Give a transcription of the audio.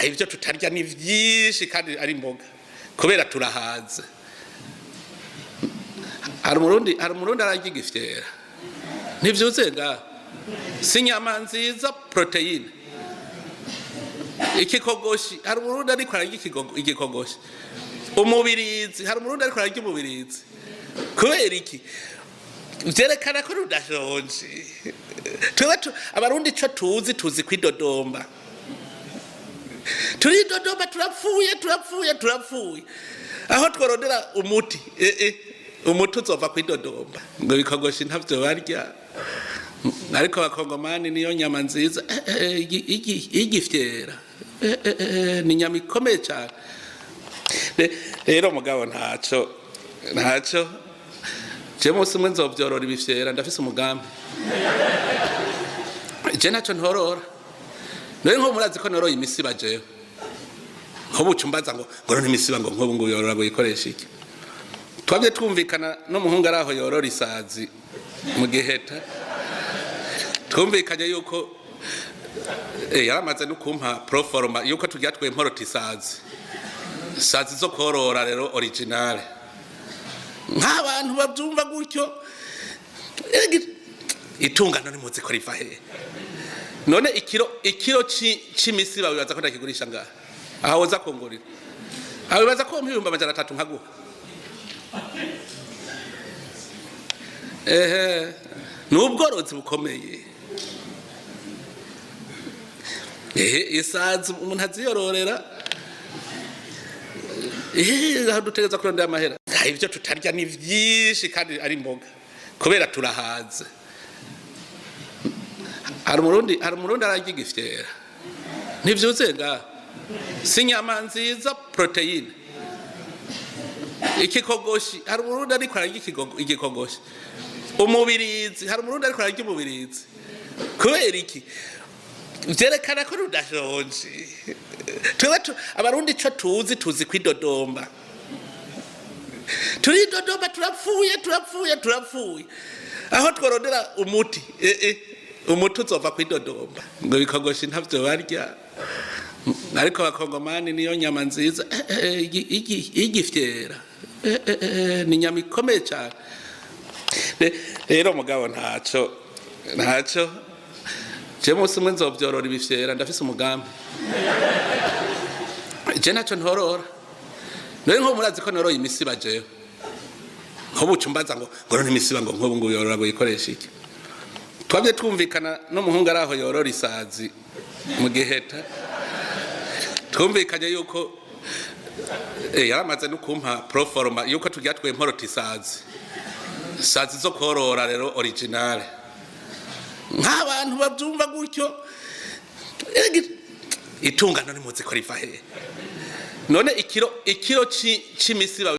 ibyo tutarya ni byinshi kandi ari imboga kubera turahaze. hari umurundi ararya igifyera ntivyuze nga si nyama nziza proteine. Ikikogoshi hari umurundi ariko ararya igikogoshi. Umubirizi hari umurundi ariko ararya umubirizi. Kubera iki? Vyerekana ko rudashonje. Abarundi co tuzi kwidodomba. Turidodomba turapfuye. Aho tworondera umuti. Umuti uzova kwidodomba. Ngo bikogoshi ntavyo barya. Ariko abakongomani niyo nyama nziza igifyera. Ni nyama ikomeye cyane. Rero mugabo ntaco je musi mwe nzovyorora ibifyera ndafise umugambi. Je naco ntorora. None nko murazi ko noroye imisiba jewe. Nko bucumbaza ngo none imisiba ngo nko ngo yorora ngo yikoresha iki. Twabye twumvikana no muhungu araho yorora isazi mu Giheta. Twumvikanye yuko yaramaze no kumpa proforma yuko tujya twemporota isazi zo korora rero originale. Nk'abantu babyumva gutyo itungano ni muzi ko riva he. None ikiro c'imisiba bibaza ko ndakigurisha ngaha aho uza kongorera aho bibaza ko mpibumba amajana 3 nkaguha. N'ubworozi bukomeye. Isazi umuntu aziyororera dutegeza kurondera amahera. Ibyo tutarya ni byinshi kandi ari imboga kubera turahaze. hari umurundi ararya igifyera ntivyuze nga si nyama nziza proteine. Ikikogoshi hari umurundi ariko ararya igikogoshi. Umubirizi hari umurundi ariko ararya umubirizi. Kubera iki? Vyerekana ko rudashonje. Abarundi co tuzi kwidodomba. Turidodomba turapfuye. Aho tworondera umuti. Umuti uzova kwidodomba. Ngo bikogoshi ntavyo barya. Ariko abakongomani niyo nyama nziza igifyera. Ni nyama ikomeye cyane. Rero mugabo ntaco je musi mwe nzovyorora ibifyera ndafise umugambi. Je naco ntorora. None nko murazi ko noroye imisiba jewe. Nko bucumbaza ngo none imisiba ngo nko ngo yorora ngo yikoresha iki. Twabye twumvikana no muhungu araho yorora isazi mu Giheta. Twumvikanye yuko yaramaze no kumpa proforma yuko tujya twemporota isazi zo korora rero originale. Nk'abantu babyumva gutyo itungano ni muzi ko riva he. None ikiro c'imisiba